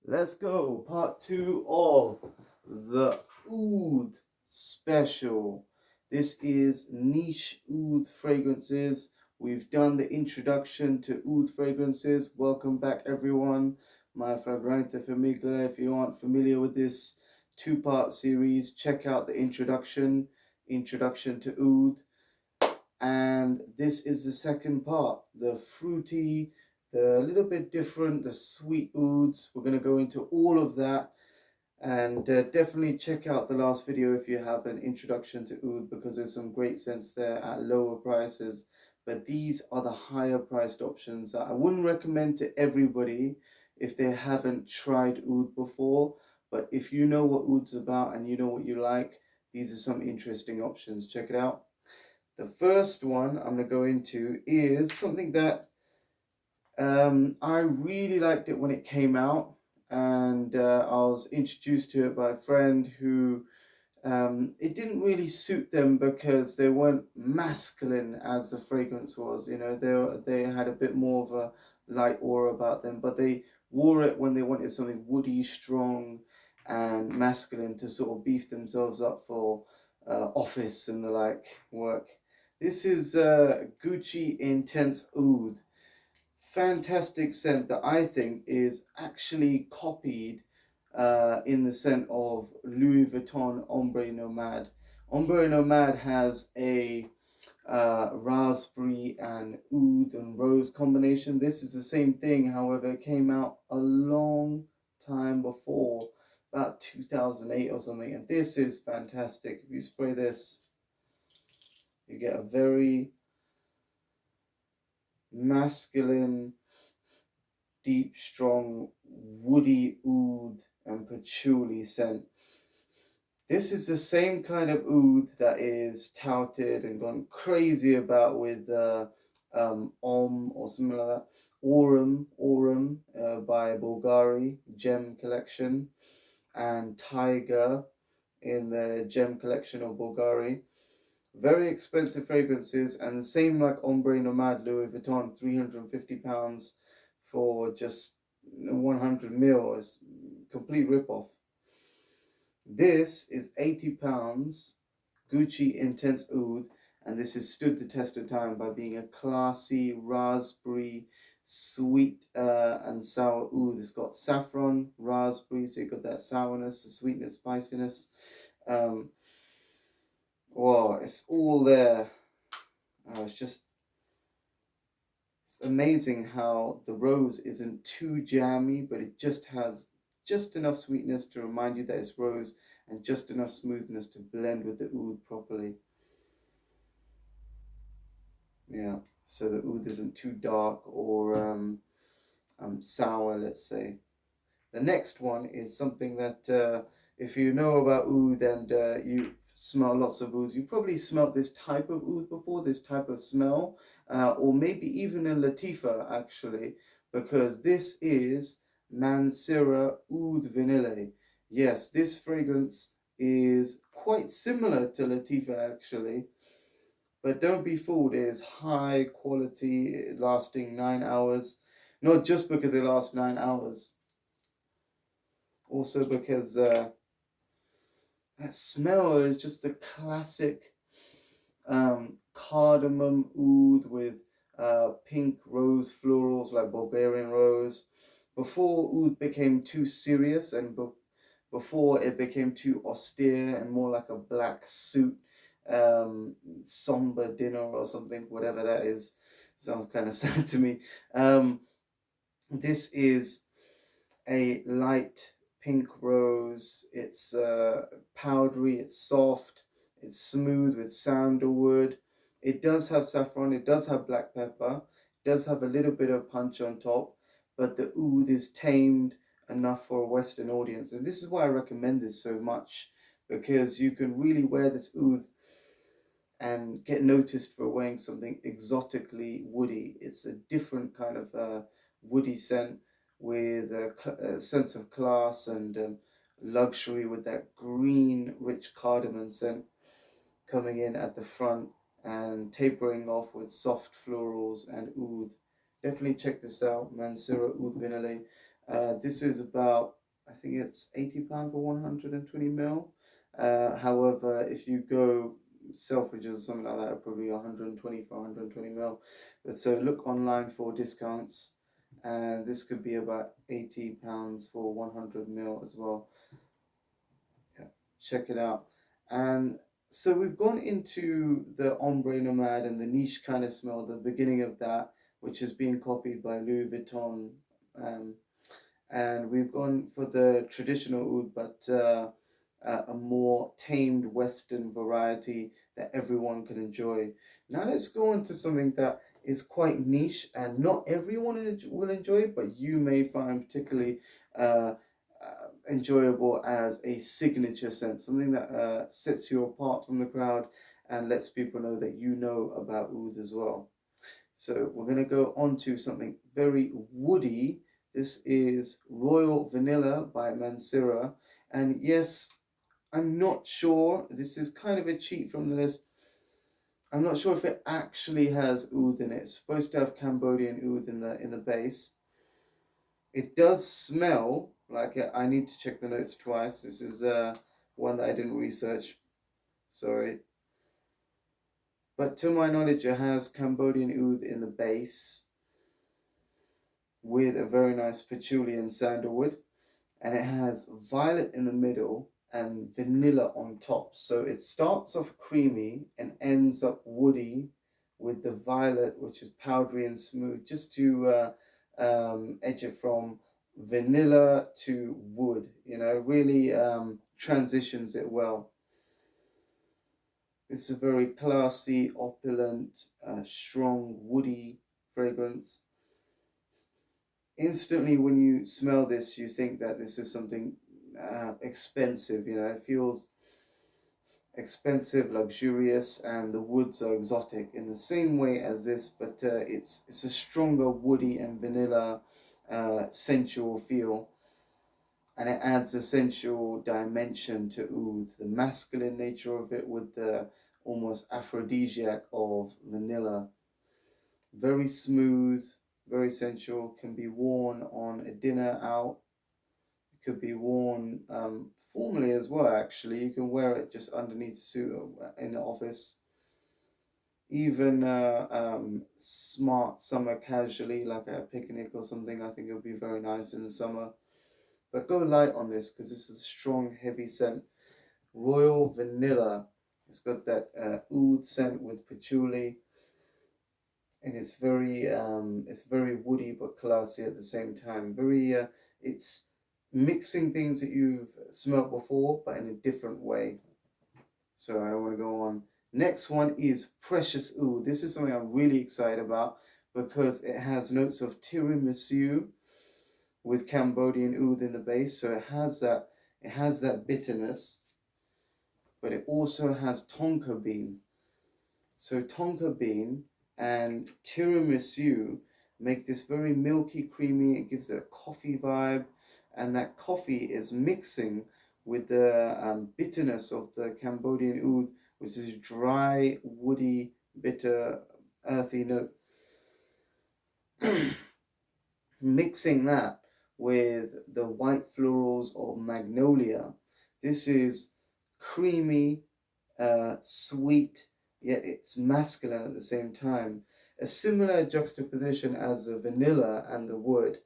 Let's go. Part 2 of the Oud special. This is Niche Oud fragrances. We've done the introduction to Oud fragrances. Welcome back, everyone. My Fragrante Famiglia. If you aren't familiar with this two-part series, check out the introduction to Oud. And this is the second part, the fruity, the little bit different, the sweet ouds. We're going to go into all of that, and definitely check out the last video if you have an introduction to oud, because there's some great scents there at lower prices. But these are the higher priced options that I wouldn't recommend to everybody if they haven't tried oud before. But if you know what oud's about and you know what you like, these are some interesting options. Check it out. The first one I'm going to go into is something that I really liked it when it came out, and I was introduced to it by a friend who it didn't really suit them because they weren't masculine as the fragrance was. You know, they had a bit more of a light aura about them, but they wore it when they wanted something woody, strong, and masculine to sort of beef themselves up for office and the like work. This is Gucci Intense Oud. Fantastic scent that I think is actually copied in the scent of Louis Vuitton Ombre Nomade. Ombre Nomade has a raspberry and oud and rose combination. This is the same thing, however, it came out a long time before, about 2008 or something, and this is fantastic. If you spray this, you get a very masculine, deep, strong, woody oud and patchouli scent. This is the same kind of oud that is touted and gone crazy about with or something like that. Aurum by Bulgari, Gem Collection, and Tiger in the Gem Collection of Bulgari. Very expensive fragrances, and the same like Ombre Nomade Louis Vuitton, £350 for just 100 mil. Is complete rip-off. This is £80 Gucci Intense Oud, and this has stood the test of time by being a classy raspberry sweet and sour oud. It's got saffron, raspberry, so you've got that sourness, the sweetness, spiciness. Wow, it's all there. It's amazing how the rose isn't too jammy, but it just has just enough sweetness to remind you that it's rose, and just enough smoothness to blend with the oud properly. Yeah, so the oud isn't too dark or sour, let's say. The next one is something that if you know about oud and you smell lots of ouds, you probably smelled this type of oud before, this type of smell, or maybe even a Latifa actually, because this is Mansera Oud Vanille. Yes, this fragrance is quite similar to Latifa actually, but don't be fooled, it is high quality, lasting 9 hours. Not just because it lasts 9 hours, also because that smell is just a classic cardamom oud with pink rose florals like Bulgarian rose. Before oud became too serious and before it became too austere and more like a black suit, somber dinner or something, whatever that is. Sounds kind of sad to me. This is a light pink rose. It's powdery, it's soft, it's smooth with sandalwood. It does have saffron, it does have black pepper, it does have a little bit of punch on top, but the oud is tamed enough for a Western audience. And this is why I recommend this so much, because you can really wear this oud and get noticed for wearing something exotically woody. It's a different kind of woody scent with a sense of class and luxury, with that green, rich cardamom scent coming in at the front and tapering off with soft florals and oud. Definitely check this out, Mansura Oud Vanille. This is about, I think it's £80 for 120 ml. However, if you go Selfridges or something like that, probably 120 for 120 ml. But so look online for discounts, and this could be about £80 for 100 ml as well. Yeah, check it out. And so we've gone into the ombre nomade and the niche kind of smell, the beginning of that, which is being copied by Louis Vuitton. Um, and we've gone for the traditional oud, but a more tamed Western variety that everyone can enjoy. Now let's go on to something that is quite niche and not everyone will enjoy, but you may find particularly enjoyable as a signature scent, something that sets you apart from the crowd and lets people know that you know about oud as well. So we're going to go on to something very woody. This is Royal Vanilla by Mansura. And yes, I'm not sure. This is kind of a cheat from the list. I'm not sure if it actually has oud in it. It's supposed to have Cambodian oud in the base. It does smell like it. I need to check the notes twice. This is one that I didn't research. Sorry. But to my knowledge, it has Cambodian oud in the base with a very nice patchouli and sandalwood, and it has violet in the middle and vanilla on top. So it starts off creamy and ends up woody with the violet, which is powdery and smooth, just to edge it from vanilla to wood. You know, really transitions it well. It's a very classy, opulent, strong, woody fragrance. Instantly when you smell this, you think that this is something expensive. You know, it feels expensive, luxurious, and the woods are exotic in the same way as this, but it's a stronger woody and vanilla sensual feel, and it adds a sensual dimension to oud, the masculine nature of it with the almost aphrodisiac of vanilla. Very smooth, very sensual, can be worn on a dinner out. It could be worn formally as well, actually. You can wear it just underneath the suit in the office. Even smart summer casually, like at a picnic or something, I think it would be very nice in the summer. But go light on this because this is a strong, heavy scent. Royal Vanilla. It's got that oud scent with patchouli, and it's very woody but classy at the same time. Very it's mixing things that you've smelt before but in a different way. So I don't want to go on. Next one is Precious Oud. This is something I'm really excited about because it has notes of tiramisu with Cambodian oud in the base. So it has that bitterness, but it also has tonka bean. So tonka bean and tiramisu make this very milky, creamy. It gives it a coffee vibe, and that coffee is mixing with the bitterness of the Cambodian oud, which is dry, woody, bitter, earthy note. Mixing that with the white florals of magnolia, this is creamy, sweet, yet it's masculine at the same time. A similar juxtaposition as the vanilla and the wood.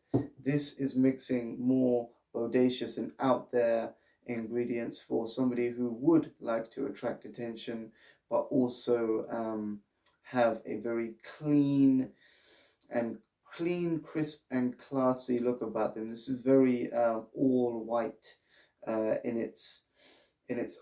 This is mixing more bodacious and out there ingredients for somebody who would like to attract attention, but also have a very crisp and classy look about them. This is very all white in its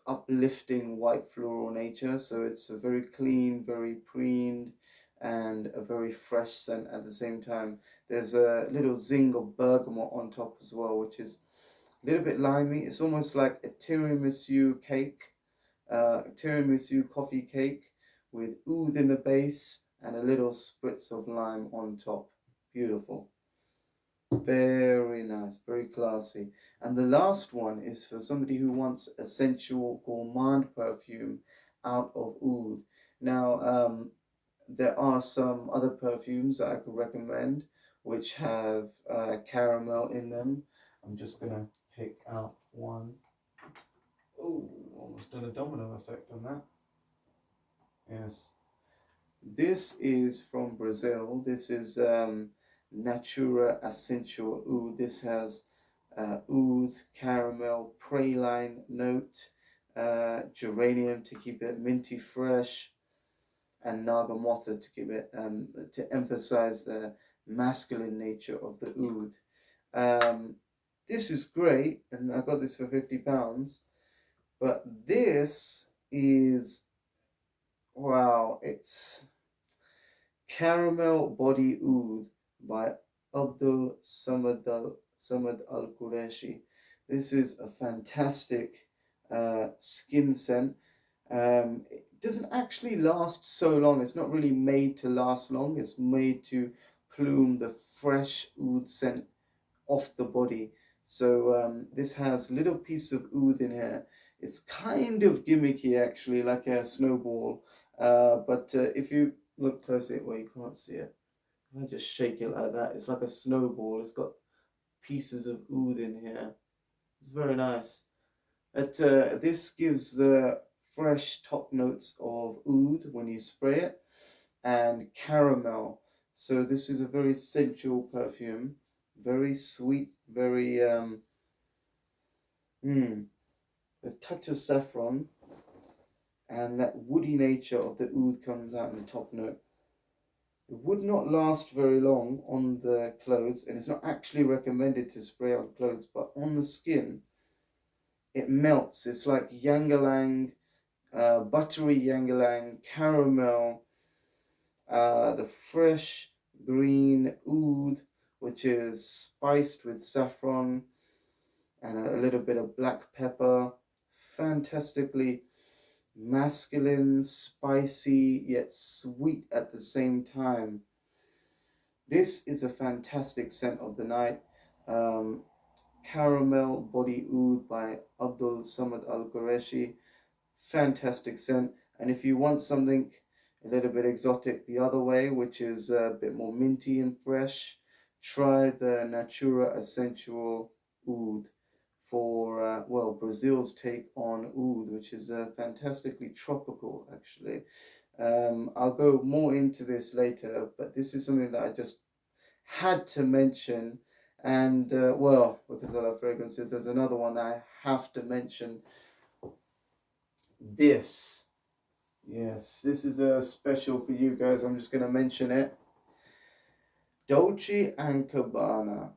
uplifting white floral nature. So it's a very clean, very preened, and a very fresh scent at the same time. There's a little zing of bergamot on top as well, which is a little bit limey. It's almost like a tiramisu cake, tiramisu coffee cake with oud in the base and a little spritz of lime on top. Beautiful. Very nice, very classy. And the last one is for somebody who wants a sensual gourmand perfume out of oud. Now, there are some other perfumes that I could recommend. which have caramel in them. I'm just gonna pick out one. Oh, almost done a domino effect on that. Yes. This is from Brazil. This is Natura Essential Oud. This has oud, caramel, praline note, geranium to keep it minty fresh, and nagamotha to keep it to emphasize the masculine nature of the oud. This is great, and I got this for £50. But this is wow! It's Caramel Body Oud by Samad Al Qureshi. This is a fantastic skin scent. It doesn't actually last so long. It's not really made to last long. It's made to plume the fresh oud scent off the body. So this has little pieces of oud in here. It's kind of gimmicky actually, like a snowball. But if you look closely, well, you can't see it. If I just shake it like that, it's like a snowball. It's got pieces of oud in here. It's very nice. This gives the fresh top notes of oud when you spray it, and caramel. So this is a very sensual perfume, very sweet, very a touch of saffron, and that woody nature of the oud comes out in the top note. It would not last very long on the clothes, and it's not actually recommended to spray on clothes, but on the skin, it melts. It's like ylang-ylang, buttery ylang-ylang, caramel, the fresh green oud, which is spiced with saffron and a little bit of black pepper. Fantastically masculine, spicy, yet sweet at the same time. This is a fantastic scent of the night. Caramel Body Oud by Abdul Samad Al Qureshi. Fantastic scent. And if you want something a little bit exotic the other way, which is a bit more minty and fresh, try the Natura Essential Oud for, well, Brazil's take on oud, which is fantastically tropical, actually. I'll go more into this later, but this is something that I just had to mention. And, well, because I love fragrances, there's another one that I have to mention. This. Yes, this is a special for you guys. I'm just going to mention it. Dolce & Gabbana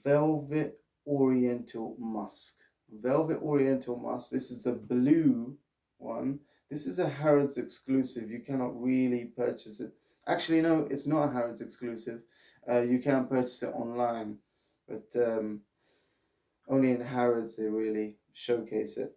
Velvet Oriental Musk. Velvet Oriental Musk. This is the blue one. This is a Harrods exclusive. You cannot really purchase it. Actually, no, it's not a Harrods exclusive. You can purchase it online, but only in Harrods they really showcase it.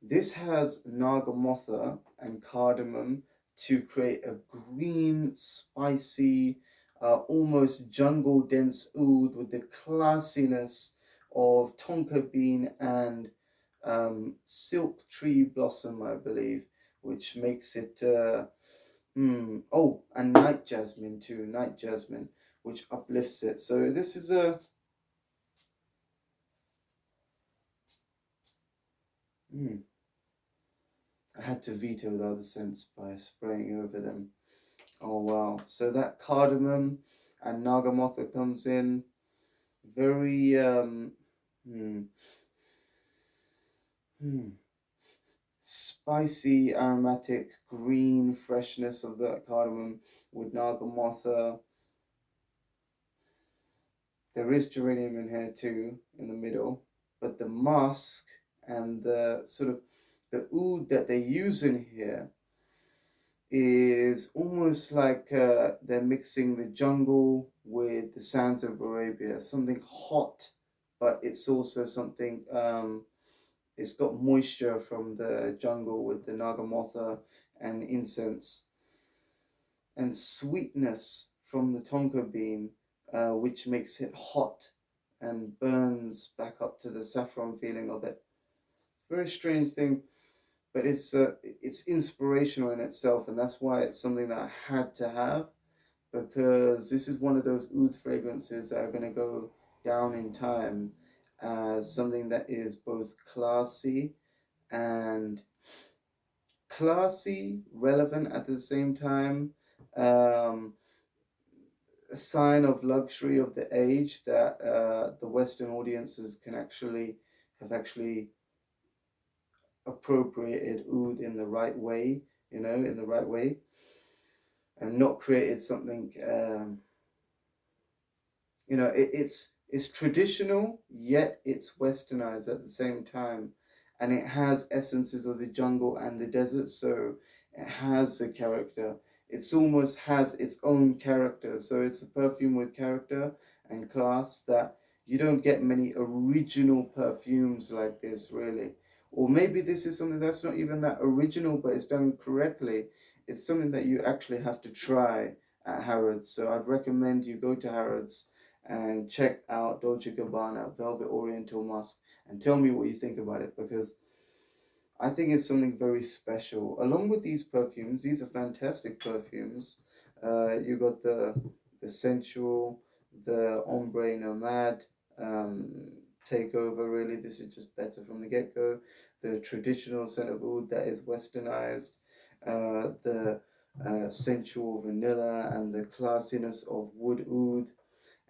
This has nagamotha and cardamom to create a green, spicy, almost jungle dense oud with the classiness of tonka bean and silk tree blossom, I believe, which makes it, oh, and night jasmine too, night jasmine, which uplifts it. So this is a, I had to veto the other scents by spraying over them. Oh wow! So that cardamom and nagamotha comes in very spicy, aromatic, green freshness of that cardamom with nagamotha. There is geranium in here too in the middle, but the musk and the sort of the oud that they use in here is almost like they're mixing the jungle with the sands of Arabia, something hot, but it's also something, it's got moisture from the jungle with the nagamotha and incense, and sweetness from the tonka bean, which makes it hot and burns back up to the saffron feeling of it. It's a very strange thing, but it's inspirational in itself, and that's why it's something that I had to have. because this is one of those oud fragrances that are going to go down in time as something that is both and relevant at the same time, um, a sign of luxury of the age that the Western audiences have actually appropriated oud in the right way, in the right way, and not created something. It's traditional, yet it's westernized at the same time, and it has essences of the jungle and the desert, so it has a character. It's almost has its own character, so it's a perfume with character and class that you don't get many original perfumes like this, really. Or maybe this is something that's not even that original, but it's done correctly. It's something that you actually have to try at Harrods. So I'd recommend you go to Harrods and check out Dolce & Gabbana Velvet Oriental Musk and tell me what you think about it, because I think it's something very special. Along with these perfumes, these are fantastic perfumes. You got the sensual, the ombre nomade, takeover. Really, this is just better from the get-go. The traditional scent of oud that is westernized, the sensual vanilla and the classiness of wood oud,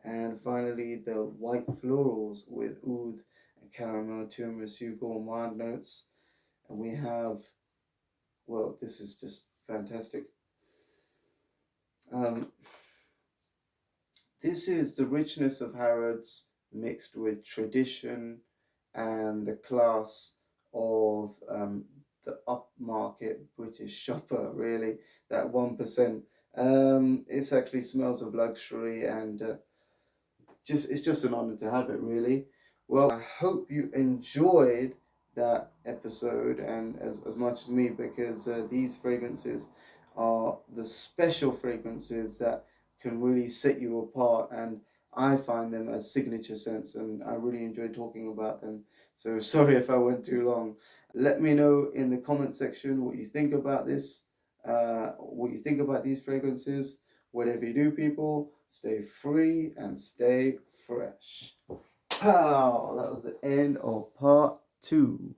and finally the white florals with oud and caramel tiramisu gourmand notes. And we have, well, this is just fantastic. Um, this is the richness of Harrods mixed with tradition and the class of the upmarket British shopper, really, that 1%. It actually smells of luxury, and it's just an honor to have it, really. Well, I hope you enjoyed that episode, and as much as me, because these fragrances are the special fragrances that can really set you apart, and I find them as signature scents, and I really enjoy talking about them. So sorry if I went too long. Let me know in the comment section what you think about this, what you think about these fragrances. Whatever you do, people, stay free and stay fresh. Pow! That was the end of part 2.